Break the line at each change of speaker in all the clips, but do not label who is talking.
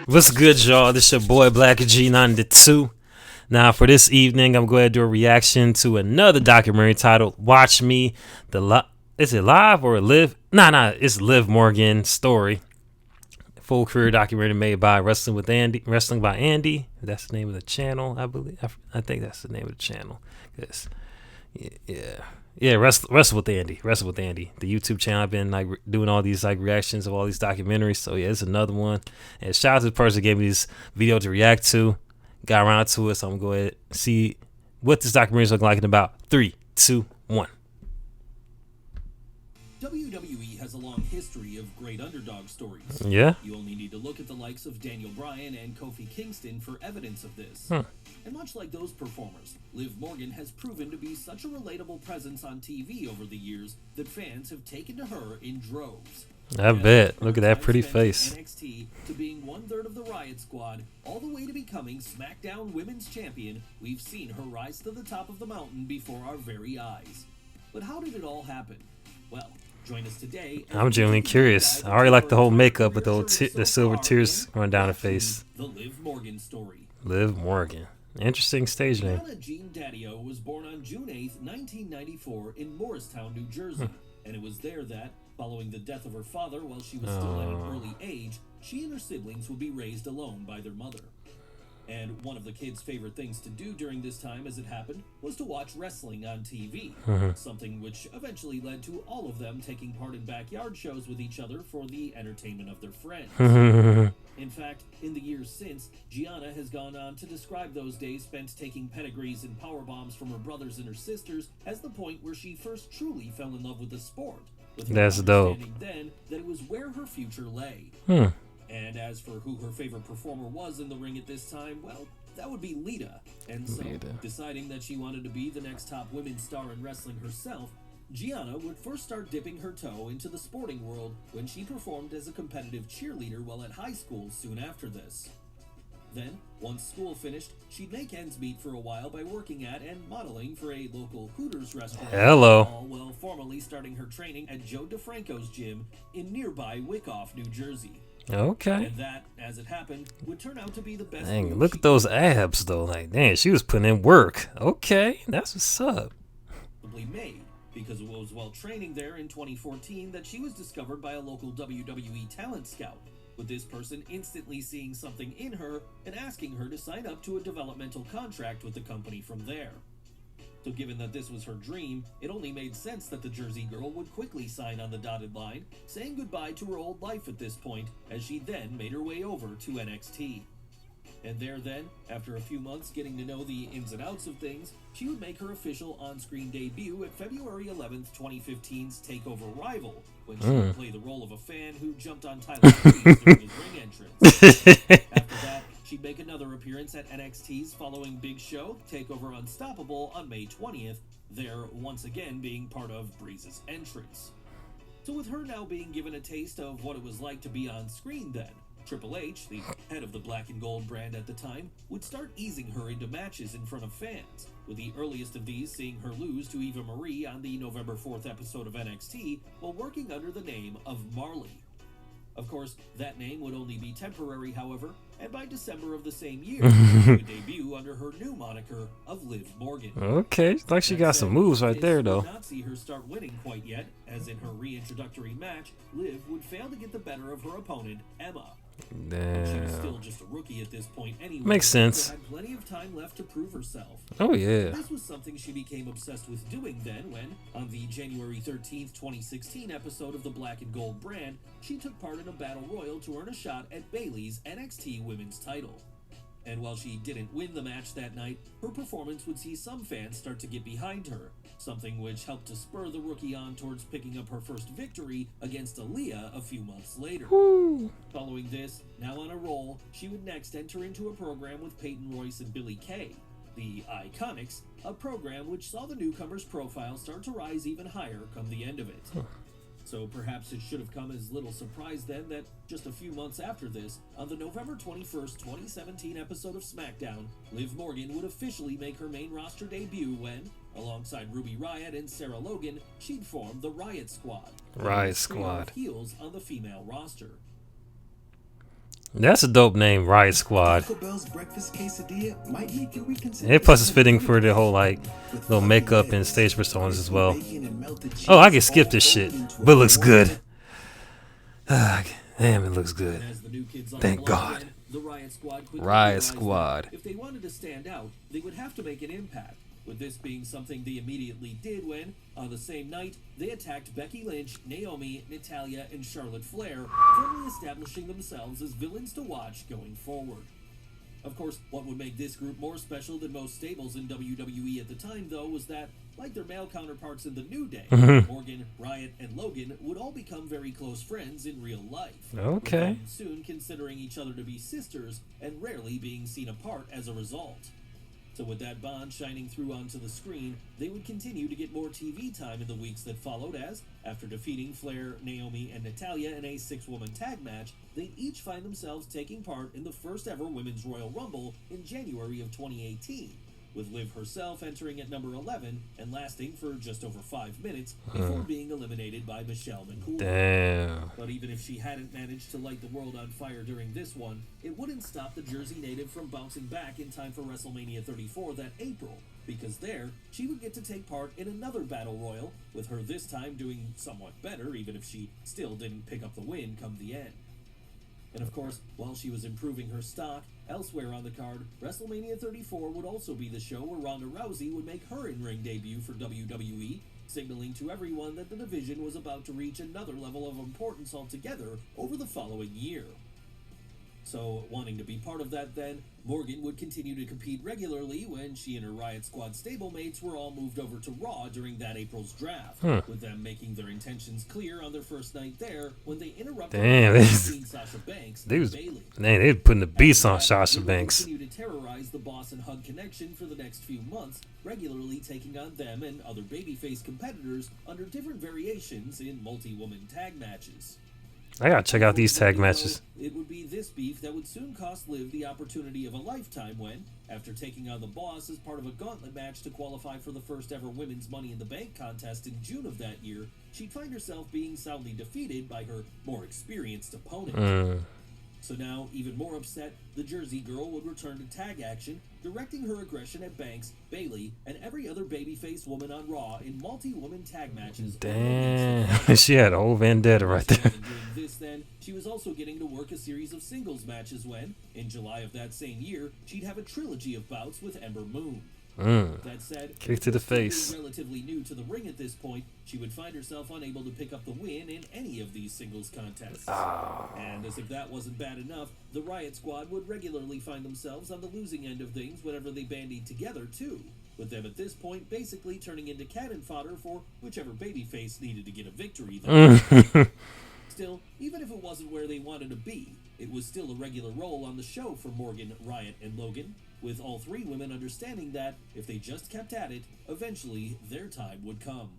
What's good, y'all? This your boy Black G92. Now, for this evening, I'm going to do a reaction to another documentary titled "Watch Me." Is it live or live? Nah, it's Liv Morgan's story. Full career documentary made by Wrestling by Andy. That's the name of the channel, I believe. I think that's the name of the channel. Yes, yeah. Wrestle with Andy. Wrestle with Andy. The YouTube channel. I've been like doing all these like reactions of all these documentaries. So yeah, it's another one. And shout out to the person who gave me this video to react to. Got around to it, so I'm going to go ahead and see what this documentary is looking like in about 3, 2, 1.
WWE has a long history of great underdog stories.
Yeah.
You only need to look at the likes of Daniel Bryan and Kofi Kingston for evidence of this. And much like those performers, Liv Morgan has proven to be such a relatable presence on TV over the years that fans have taken to her in droves.
I bet. Look at that pretty face.
NXT to being 1/3 of the Riot Squad, all the way to becoming SmackDown Women's Champion, we've seen her rise to the top of the mountain before our very eyes. But how did it all happen? Well, join us today.
I'm genuinely curious. I already like the whole makeup with the silver tears running down her face.
The Liv Morgan story.
Liv Morgan. Interesting stage name.
Gianna Jean Daddio was born on June 8th, 1994 in Morristown, New Jersey. And it was there that, following the death of her father while she was still at an early age, she and her siblings would be raised alone by their mother. And one of the kids' favorite things to do during this time as it happened was to watch wrestling on TV, something which eventually led to all of them taking part in backyard shows with each other for the entertainment of their friends. In fact, in the years since, Gianna has gone on to describe those days spent taking pedigrees and power bombs from her brothers and her sisters as the point where she first truly fell in love with the sport. With her
That's dope.
understanding then that it was where her future lay. And as for who her favorite performer was in the ring at this time, well, that would be Lita. And so, deciding that she wanted to be the next top women's star in wrestling herself, Gianna would first start dipping her toe into the sporting world when she performed as a competitive cheerleader while at high school soon after this. Then, once school finished, she'd make ends meet for a while by working at and modeling for a local Hooters restaurant. All while formally starting her training at Joe DeFranco's gym in nearby Wyckoff, New Jersey.
Okay.
And that, as it happened, would turn out to be the best.
Dang, look at those abs though. Like, dang, she was putting in work. Okay, that's what's up.
Made because it was while training there in 2014 that she was discovered by a local WWE talent scout, with this person instantly seeing something in her and asking her to sign up to a developmental contract with the company from there. So given that this was her dream, it only made sense that the Jersey girl would quickly sign on the dotted line, saying goodbye to her old life at this point, as she then made her way over to NXT. And there then, after a few months getting to know the ins and outs of things, she would make her official on-screen debut at February 11th, 2015's TakeOver Rival, when she would play the role of a fan who jumped on Tyler Breeze during his ring entrance. After that, she'd make another appearance at NXT's following big show, TakeOver Unstoppable, on May 20th, there once again being part of Breeze's entrance. So with her now being given a taste of what it was like to be on screen then, Triple H, the head of the Black and Gold brand at the time, would start easing her into matches in front of fans, with the earliest of these seeing her lose to Eva Marie on the November 4th episode of NXT while working under the name of Marley. Of course, that name would only be temporary, however, and by December of the same year, she would debut under her new moniker of Liv Morgan.
Okay, it's like she got some moves right there, though.
Did not see her start winning quite yet, as in her reintroductory match, Liv would fail to get the better of her opponent, Emma. She was still just a rookie at this point anyway.
Makes sense.
Had plenty of time left to prove herself.
Oh yeah.
This was something she became obsessed with doing then when, on the January 13th, 2016 episode of the Black and Gold brand, she took part in a battle royal to earn a shot at Bayley's NXT Women's title. And while she didn't win the match that night, her performance would see some fans start to get behind her, something which helped to spur the rookie on towards picking up her first victory against Aaliyah a few months later. Following this, now on a roll, she would next enter into a program with Peyton Royce and Billie Kay, the Iconics, a program which saw the newcomer's profile start to rise even higher come the end of it. So perhaps it should have come as little surprise then that just a few months after this, on the November 21st, 2017 episode of SmackDown, Liv Morgan would officially make her main roster debut when, alongside Ruby Riott and Sarah Logan, she'd form the Riot Squad.
Riot Squad.
Heels on the female roster.
That's a dope name, Riot Squad.
Taco Bell's breakfast quesadilla might make you reconsider
It plus is
picking
fitting
up
for the whole like little makeup and stage personas as well. Oh, I can skip this shit, but it looks good. Damn, it looks good.
As the new kids on
Thank
the block
God.
went, the Riot Squad quickly
Riot
realized that
Squad.
if they wanted to stand out, they would have to make an impact. With this being something they immediately did when, on the same night, they attacked Becky Lynch, Naomi, Natalya, and Charlotte Flair, firmly establishing themselves as villains to watch going forward. Of course, what would make this group more special than most stables in WWE at the time, though, was that, like their male counterparts in the New Day, Morgan, Riot, and Logan would all become very close friends in real life.
Okay.
With them soon considering each other to be sisters and rarely being seen apart as a result. So with that bond shining through onto the screen, they would continue to get more TV time in the weeks that followed as, after defeating Flair, Naomi, and Natalya in a 6-woman tag match, they'd each find themselves taking part in the first ever Women's Royal Rumble in January of 2018, with Liv herself entering at number 11 and lasting for just over 5 minutes before being eliminated by Michelle McCool.
Damn.
But even if she hadn't managed to light the world on fire during this one, it wouldn't stop the Jersey native from bouncing back in time for WrestleMania 34 that April, because there, she would get to take part in another Battle Royal, with her this time doing somewhat better, even if she still didn't pick up the win come the end. And of course, while she was improving her stock, elsewhere on the card, WrestleMania 34 would also be the show where Ronda Rousey would make her in-ring debut for WWE, signaling to everyone that the division was about to reach another level of importance altogether over the following year. So, wanting to be part of that then, Morgan would continue to compete regularly when she and her Riot Squad stablemates were all moved over to Raw during that April's draft, with them making their intentions clear on their first night there when they interrupted between Sasha Banks and Bayley.
Man, they putting the beast on Sasha Banks.
They would continue to terrorize the Boss and Hug connection for the next few months, regularly taking on them and other babyface competitors under different variations in multi-woman tag matches.
I gotta check out these tag matches.
It would be this beef that would soon cost Liv the opportunity of a lifetime when, after taking on the Boss as part of a gauntlet match to qualify for the first ever Women's Money in the Bank contest in June of that year, she'd find herself being soundly defeated by her more experienced opponent. So now, even more upset, the Jersey girl would return to tag action, directing her aggression at Banks, Bayley, and every other babyface woman on Raw in multi-woman tag matches.
Damn, she had a whole vendetta right there.
During this, then, she was also getting to work a series of singles matches when, in July of that same year, she'd have a trilogy of bouts with Ember Moon. That said,
kick to the face.
Relatively new to the ring at this point, she would find herself unable to pick up the win in any of these singles contests. And as if that wasn't bad enough, the Riot Squad would regularly find themselves on the losing end of things whenever they bandied together too, with them at this point basically turning into cannon fodder for whichever babyface needed to get a victory. Still, even if it wasn't where they wanted to be, it was still a regular role on the show for Morgan, Riot, and Logan, with all three women understanding that, if they just kept at it, eventually their time would come.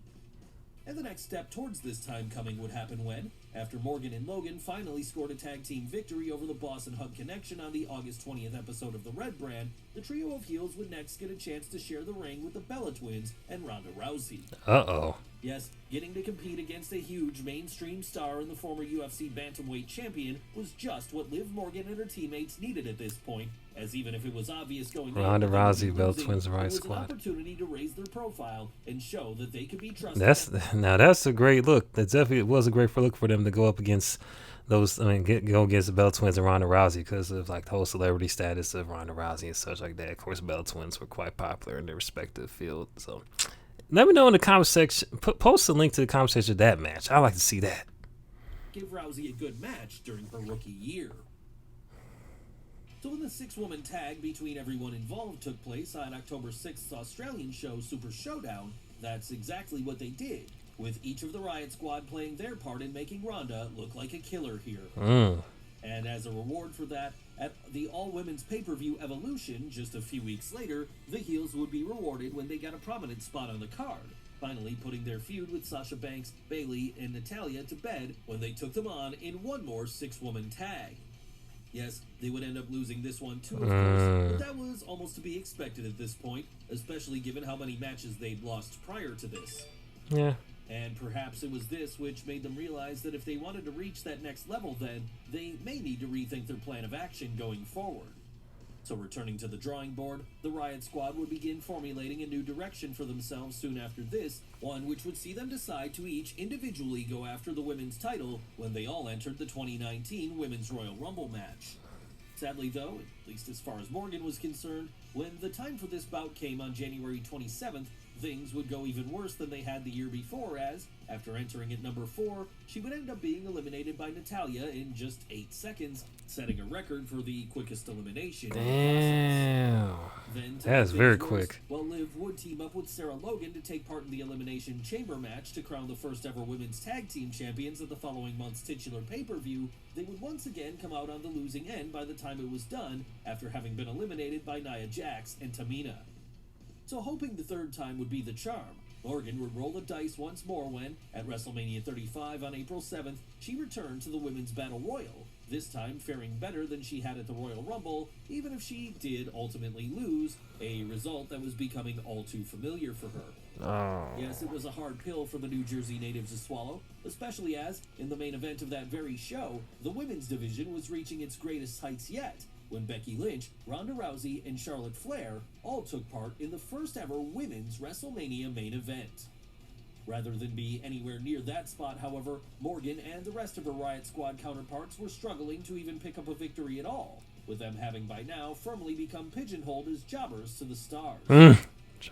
And the next step towards this time coming would happen when, after Morgan and Logan finally scored a tag team victory over the Boss and Hug connection on the August 20th episode of the Red Brand, the trio of heels would next get a chance to share the ring with the Bella Twins and Ronda Rousey.
Uh-oh.
Yes, getting to compete against a huge mainstream star and the former UFC bantamweight champion was just what Liv Morgan and her teammates needed at this point, as even if it was obvious going in,
Ronda Rousey, Bella Twins, Riot
it was
Squad.
an opportunity to raise their profile and show that they could be trusted.
That's a great look. That definitely was a great look for them to go up against those. I mean, go against the Bella Twins and Ronda Rousey because of like the whole celebrity status of Ronda Rousey and such like that. Of course, Bella Twins were quite popular in their respective field. So, let me know in the comment section. Post a link to the comment section of that match. I like to see that.
Give Rousey a good match during her rookie year. So when the 6-woman tag between everyone involved took place on October 6th's Australian show Super Showdown, that's exactly what they did, with each of the Riot Squad playing their part in making Ronda look like a killer here. And as a reward for that, at the all-women's pay-per-view Evolution just a few weeks later, the heels would be rewarded when they got a prominent spot on the card, finally putting their feud with Sasha Banks, Bayley, and Natalya to bed when they took them on in one more 6-woman tag. Yes, they would end up losing this one too, of course, but that was almost to be expected at this point, especially given how many matches they'd lost prior to this.
Yeah.
And perhaps it was this which made them realize that if they wanted to reach that next level, then they may need to rethink their plan of action going forward. So returning to the drawing board, the Riot Squad would begin formulating a new direction for themselves soon after this, one which would see them decide to each individually go after the women's title when they all entered the 2019 Women's Royal Rumble match. Sadly though, at least as far as Morgan was concerned, when the time for this bout came on January 27th, things would go even worse than they had the year before as, after entering at number 4, she would end up being eliminated by Natalya in just 8 seconds, setting a record for the quickest elimination.
Damn.
Then,
That's very quick.
Well, Liv would team up with Sarah Logan to take part in the Elimination Chamber match to crown the first ever women's tag team champions at the following month's titular pay-per-view. They would once again come out on the losing end by the time it was done, after having been eliminated by Nia Jax and Tamina. So hoping the third time would be the charm, Morgan would roll the dice once more when, at WrestleMania 35 on April 7th, she returned to the Women's Battle Royal, this time faring better than she had at the Royal Rumble, even if she did ultimately lose, a result that was becoming all too familiar for her.
Oh.
Yes, it was a hard pill for the New Jersey natives to swallow, especially as, in the main event of that very show, the women's division was reaching its greatest heights yet, when Becky Lynch, Ronda Rousey, and Charlotte Flair all took part in the first ever women's WrestleMania main event. Rather than be anywhere near that spot, however, Morgan and the rest of her Riot Squad counterparts were struggling to even pick up a victory at all, with them having by now firmly become pigeonholed as jobbers to the stars.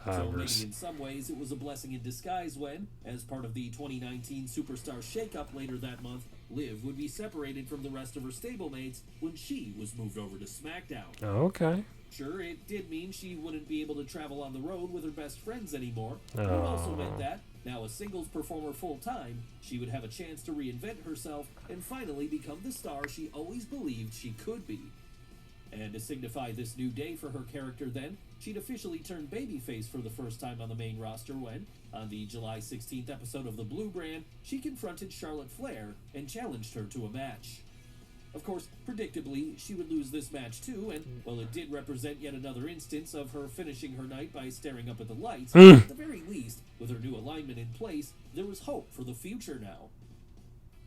So maybe in some ways it was a blessing in disguise when, as part of the 2019 Superstar Shakeup later that month, Liv would be separated from the rest of her stablemates when she was moved over to SmackDown.
Okay.
Sure, it did mean she wouldn't be able to travel on the road with her best friends anymore, but it also meant that, now a singles performer full-time, she would have a chance to reinvent herself and finally become the star she always believed she could be. And to signify this new day for her character then, she'd officially turned babyface for the first time on the main roster when, on the July 16th episode of The Blue Brand, she confronted Charlotte Flair and challenged her to a match. Of course, predictably, she would lose this match too, and while it did represent yet another instance of her finishing her night by staring up at the lights, at the very least, with her new alignment in place, there was hope for the future now.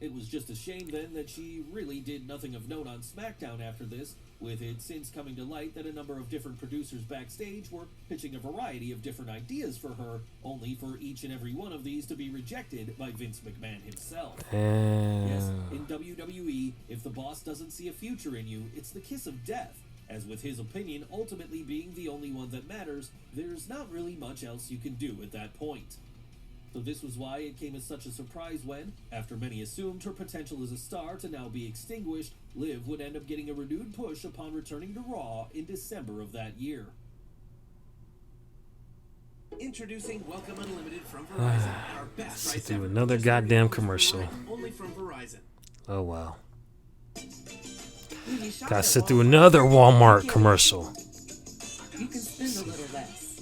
It was just a shame then that she really did nothing of note on SmackDown after this, with it since coming to light that a number of different producers backstage were pitching a variety of different ideas for her, only for each and every one of these to be rejected by Vince McMahon himself. Yes, in WWE, if the boss doesn't see a future in you, it's the kiss of death, as with his opinion ultimately being the only one that matters, there's not really much else you can do at that point. So this was why it came as such a surprise when, after many assumed her potential as a star to now be extinguished, Liv would end up getting a renewed push upon returning to Raw in December of that year.
Introducing Welcome Unlimited from Verizon. Our best price
Do
ever.
another
Just
goddamn
$30
commercial.
Only from Verizon.
Oh wow.
When you shop
Gotta
at
sit through
Walmart,
another Walmart commercial.
you can spend a little less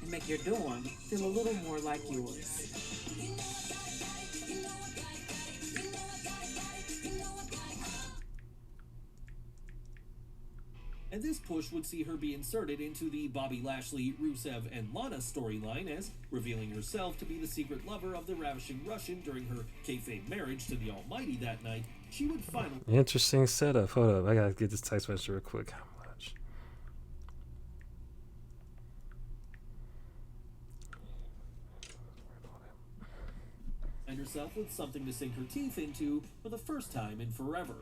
and make your dorm feel a little more like yours.
And this push would see her be inserted into the Bobby Lashley, Rusev, and Lana storyline as, revealing herself to be the secret lover of the ravishing Russian during her kayfabe marriage to the Almighty that night, she would finally...
Interesting setup. Hold up. I gotta get this text message real quick. How much?
find herself with something to sink her teeth into for the first time in forever.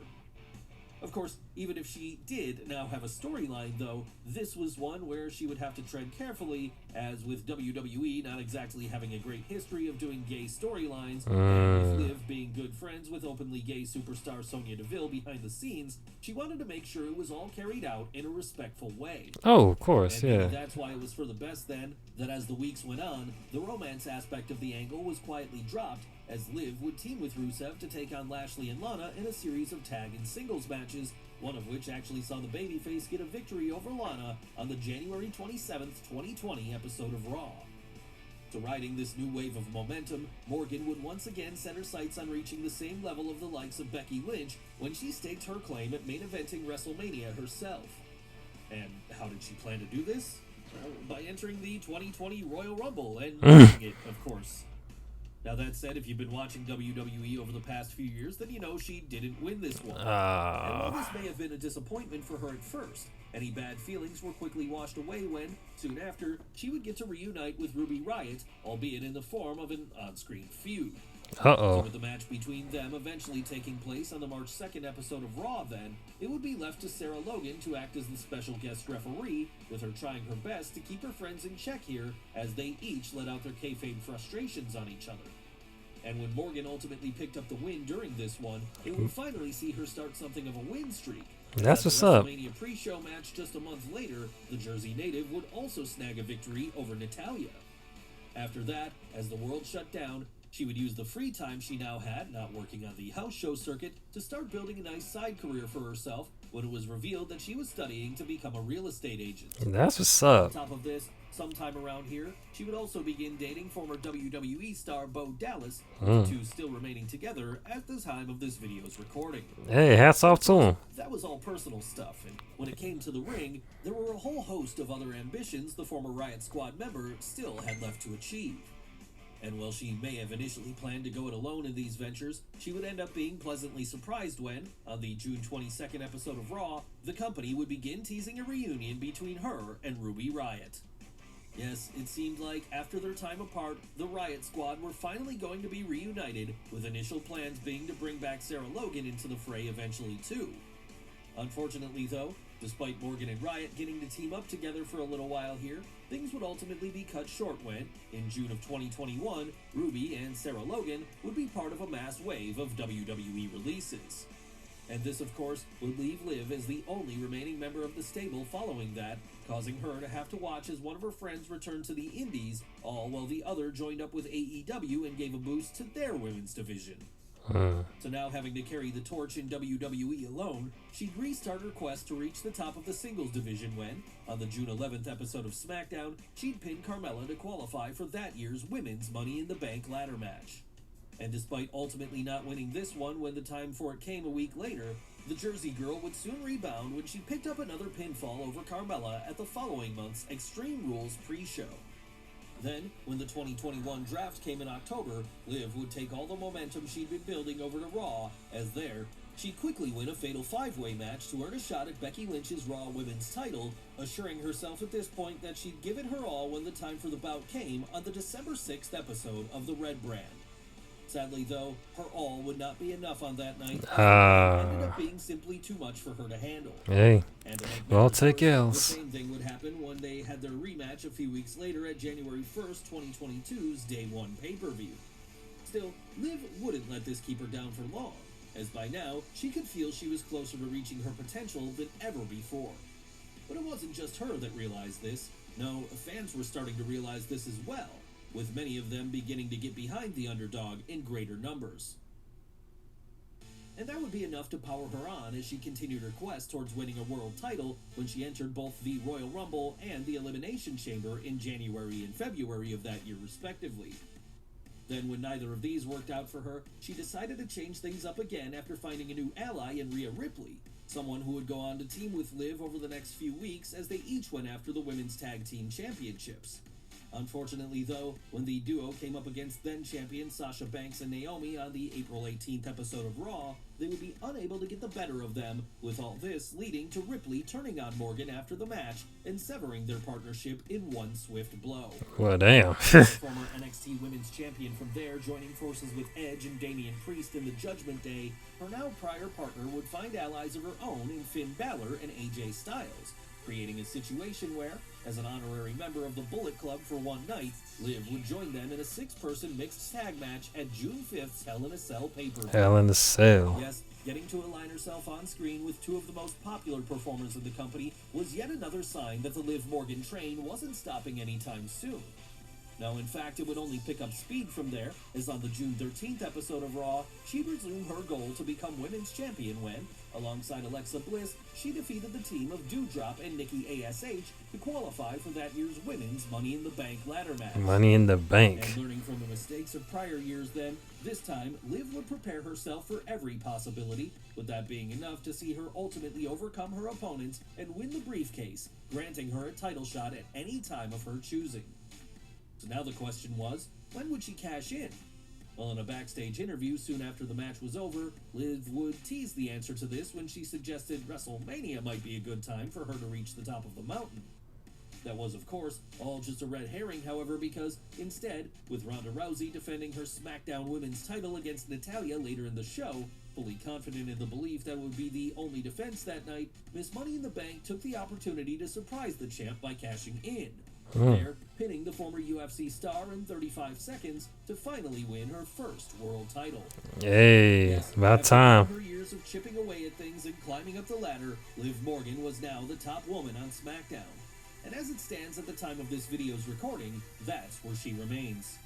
Of course, even if she did now have a storyline, though, this was one where she would have to tread carefully, as with WWE not exactly having a great history of doing gay storylines, and with Liv being good friends with openly gay superstar Sonya Deville behind the scenes, she wanted to make sure it was all carried out in a respectful way.
Oh, of course,
And
yeah.
maybe that's why it was for the best then, that as the weeks went on, the romance aspect of the angle was quietly dropped, as Liv would team with Rusev to take on Lashley and Lana in a series of tag and singles matches, one of which actually saw the babyface get a victory over Lana on the January 27th, 2020 episode of Raw. So riding this new wave of momentum, Morgan would once again set her sights on reaching the same level of the likes of Becky Lynch when she staked her claim at main eventing WrestleMania herself. And how did she plan to do this? Well, by entering the 2020 Royal Rumble and winning it, of course. Now, that said, if you've been watching WWE over the past few years, then you know she didn't win this one. And while this may have been a disappointment for her at first, any bad feelings were quickly washed away when, soon after, she would get to reunite with Ruby Riott, albeit in the form of an on-screen feud. So with the match between them eventually taking place on the March 2nd episode of Raw then, it would be left to Sarah Logan to act as the special guest referee, with her trying her best to keep her friends in check here as they each let out their kayfabe frustrations on each other. And when Morgan ultimately picked up the win during this one, it would finally see her start something of a win streak.
That's what's up.
At the WrestleMania pre-show match just a month later, the Jersey native would also snag a victory over Natalya. After that, as the world shut down, she would use the free time she now had, not working on the house show circuit, to start building a nice side career for herself when it was revealed that she was studying to become a real estate agent.
That's what's up.
On top of this, sometime around here, she would also begin dating former WWE star Bo Dallas, with the two still remaining together at the time of this video's recording.
Hey, hats off to him.
That was all personal stuff, and when it came to the ring, there were a whole host of other ambitions the former Riot Squad member still had left to achieve. And while she may have initially planned to go it alone in these ventures, she would end up being pleasantly surprised when, on the June 22nd episode of Raw, the company would begin teasing a reunion between her and Ruby Riott. Yes, it seemed like after their time apart, the Riot Squad were finally going to be reunited, with initial plans being to bring back Sarah Logan into the fray eventually too. Unfortunately though, despite Morgan and Riott getting to team up together for a little while here, things would ultimately be cut short when, in June of 2021, Ruby and Sarah Logan would be part of a mass wave of WWE releases. And this, of course, would leave Liv as the only remaining member of the stable following that, causing her to have to watch as one of her friends returned to the Indies, all while the other joined up with AEW and gave a boost to their women's division. So now, having to carry the torch in WWE alone, she'd restart her quest to reach the top of the singles division when, on the June 11th episode of SmackDown, she'd pin Carmella to qualify for that year's Women's Money in the Bank ladder match. And despite ultimately not winning this one when the time for it came a week later, the Jersey girl would soon rebound when she picked up another pinfall over Carmella at the following month's Extreme Rules pre-show. Then, when the 2021 draft came in October, Liv would take all the momentum she'd been building over to Raw, as there, she'd quickly win a fatal 5-way match to earn a shot at Becky Lynch's Raw Women's title, assuring herself at this point that she'd give it her all when the time for the bout came on the December 6th episode of The Red Brand. Sadly, though, her all would not be enough on that night. It ended up being simply too much for her to handle.
Hey,
And to make
well,
matters
take
worse,
L's.
the same thing would happen when they had their rematch a few weeks later at January 1st, 2022's Day 1 pay-per-view. Still, Liv wouldn't let this keep her down for long, as by now, she could feel she was closer to reaching her potential than ever before. But it wasn't just her that realized this. No, fans were starting to realize this as well, with many of them beginning to get behind the underdog in greater numbers. And that would be enough to power her on as she continued her quest towards winning a world title when she entered both the Royal Rumble and the Elimination Chamber in January and February of that year respectively. Then when neither of these worked out for her, she decided to change things up again after finding a new ally in Rhea Ripley, someone who would go on to team with Liv over the next few weeks as they each went after the Women's Tag Team Championships. Unfortunately, though, when the duo came up against then-champions Sasha Banks and Naomi on the April 18th episode of Raw, they would be unable to get the better of them, with all this leading to Ripley turning on Morgan after the match and severing their partnership in one swift blow.
Well, damn.
The former NXT Women's Champion from there joining forces with Edge and Damian Priest in the Judgment Day, her now prior partner would find allies of her own in Finn Balor and AJ Styles, creating a situation where, as an honorary member of the Bullet Club for one night, Liv would join them in a 6-person mixed tag match at June 5th's Hell in a Cell pay-per-view.
Hell in a Cell.
Yes, getting to align herself on screen with two of the most popular performers in the company was yet another sign that the Liv Morgan train wasn't stopping anytime soon. Now, in fact, it would only pick up speed from there, as on the June 13th episode of Raw, she'd resume her goal to become Women's Champion when, alongside Alexa Bliss, she defeated the team of Doudrop and Nikki ASH to qualify for that year's Women's Money in the Bank ladder match.
Money in the Bank.
And learning from the mistakes of prior years then, this time, Liv would prepare herself for every possibility, with that being enough to see her ultimately overcome her opponents and win the briefcase, granting her a title shot at any time of her choosing. So now the question was, when would she cash in? Well, in a backstage interview soon after the match was over, Liv would tease the answer to this when she suggested WrestleMania might be a good time for her to reach the top of the mountain. That was, of course, all just a red herring, however, because instead, with Ronda Rousey defending her SmackDown Women's title against Natalya later in the show, fully confident in the belief that would be the only defense that night, Miss Money in the Bank took the opportunity to surprise the champ by cashing in. There, pinning the former UFC star in 35 seconds to finally win her first world title.
Hey,
Yes,
about
after
time.
her years of chipping away at things and climbing up the ladder, Liv Morgan was now the top woman on SmackDown. And as it stands at the time of this video's recording, that's where she remains.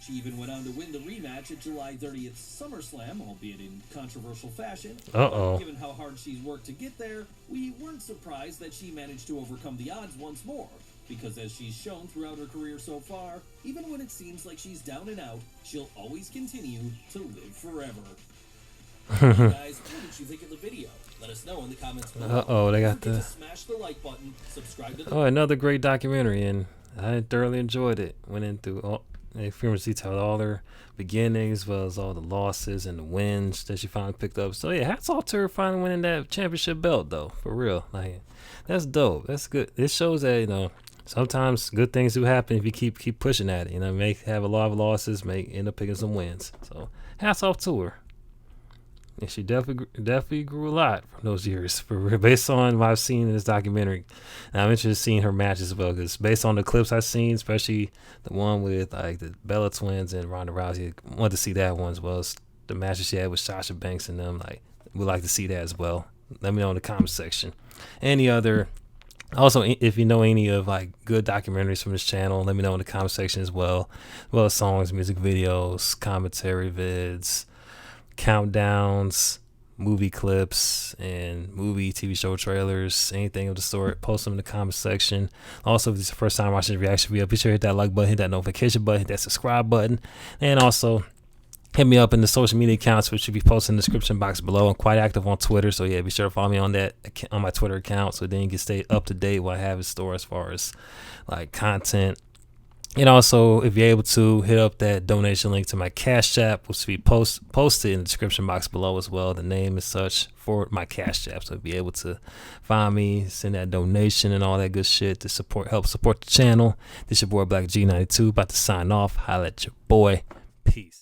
She even went on to win the rematch at July 30th SummerSlam, albeit in controversial fashion.
Uh-oh.
But given how hard she's worked to get there, we weren't surprised that she managed to overcome the odds once more. Because as she's shown throughout her career so far, even when it seems like she's down and out, she'll always continue to live forever. Hey guys, what did you think of the video? Let us know in the comments below.
Uh-oh, they got
Don't forget
the...
to smash the like button, subscribe to the
Oh, another great documentary, and I thoroughly enjoyed it. Went into all much detail, all their beginnings, as well as all the losses and the wins that she finally picked up. So yeah, hats off to her finally winning that championship belt, though. For real, like that's dope. That's good. It shows that sometimes good things do happen if you keep pushing at it. May have a lot of losses, may end up picking some wins. So hats off to her. And she definitely grew a lot from those years, for real, based on what I've seen in this documentary. And I'm interested in seeing her matches as well, because based on the clips I've seen, especially the one with like the Bella Twins and Ronda Rousey, I wanted to see that one, as well as the matches she had with Sasha Banks and them. Like, would like to see that as well. Let me know in the comment section. Any other, also, if you know any of like good documentaries from this channel, let me know in the comment section as well as songs, music videos, commentary vids, countdowns, movie clips, and movie TV show trailers, anything of the sort. Post them in the comment section. Also, if this is the first time watching the reaction video, be sure to hit that like button, hit that notification button, hit that subscribe button, and also hit me up in the social media accounts, which should be posted in the description box below. I'm quite active on Twitter, so yeah, be sure to follow me on my Twitter account, so then you can stay up to date what I have in store as far as like content. And also, if you're able to, hit up that donation link to my Cash App, which will be posted in the description box below as well. The name is such for my Cash App, so be able to find me, send that donation and all that good shit to help support the channel. This your boy Black G92, about to sign off. Holla at your boy. Peace.